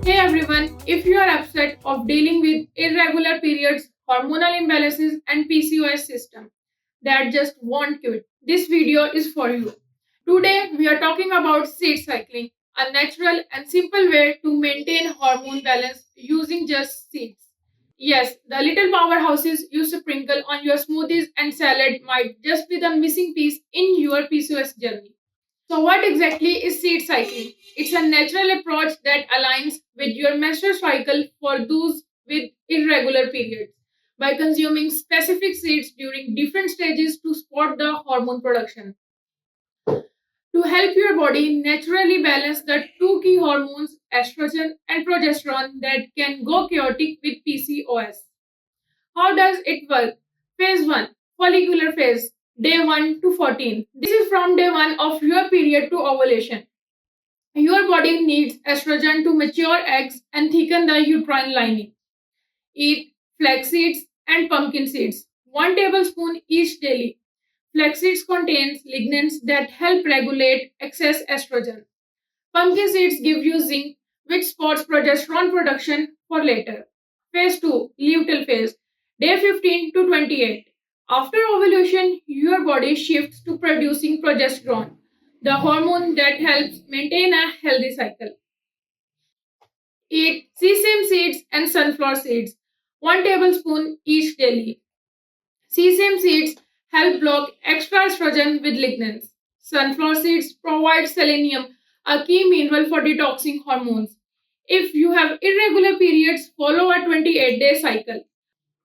Hey everyone, if you are upset of dealing with irregular periods, hormonal imbalances, and PCOS system that just won't quit, this video is for you. Today we are talking about seed cycling, a natural and simple way to maintain hormone balance using just seeds. Yes, the little powerhouses you sprinkle on your smoothies and salad might just be the missing piece in your PCOS journey. So, what exactly is seed cycling? It's a natural approach that aligns with your menstrual cycle for those with irregular periods by consuming specific seeds during different stages to support the hormone production. To help your body naturally balance the two key hormones, estrogen and progesterone, that can go chaotic with PCOS. How does it work? Phase 1, follicular phase, day 1 to 14. This is from day 1 of your period to ovulation. Your body needs estrogen to mature eggs and thicken the uterine lining. Eat flax seeds and pumpkin seeds, 1 tablespoon each daily. Flax seeds contains lignans that help regulate excess estrogen. Pumpkin seeds give you zinc, which supports progesterone production for later. Phase 2, luteal phase, day 15 to 28. After ovulation, your body shifts to producing progesterone, the hormone that helps maintain a healthy cycle. Eat sesame seeds and sunflower seeds, 1 tablespoon each daily. Sesame seeds help block extra estrogen with lignans. Sunflower seeds provide selenium, a key mineral for detoxing hormones. If you have irregular periods, follow a 28-day cycle.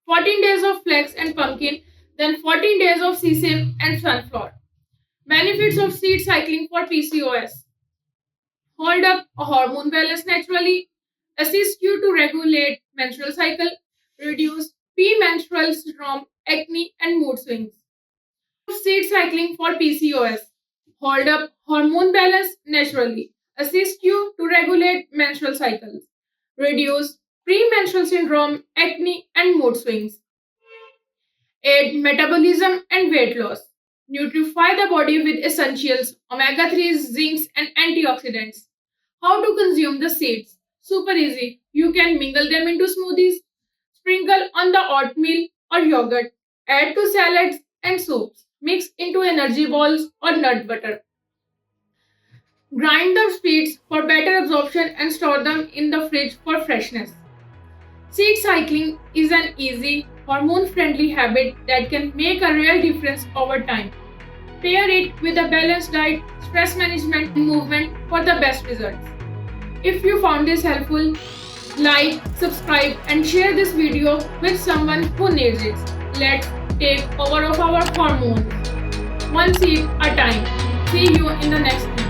14 days of flax and pumpkin, then 14 days of sesame and sunflower. Benefits of seed cycling for PCOS. Hold up a hormone balance naturally, assist you to regulate menstrual cycle, reduce premenstrual syndrome, acne, and mood swings. Seed cycling for PCOS. Hold up hormone balance naturally, assist you to regulate menstrual cycles, reduce premenstrual syndrome, acne, and mood swings. Aid metabolism and weight loss. Nutrify the body with essentials, omega 3s, zincs, and antioxidants. How to consume the seeds? Super easy. You can mingle them into smoothies, sprinkle on the oatmeal or yogurt, add to salads and soups, mix into energy balls or nut butter. Grind the seeds for better absorption and store them in the fridge for freshness. Seed cycling is an easy, hormone friendly habit that can make a real difference over time. Pair it with a balanced diet, stress management, and movement for the best results. If you found this helpful, like, subscribe, and share this video with someone who needs it. Let's take over of our hormones, one seed at a time. See you in the next video.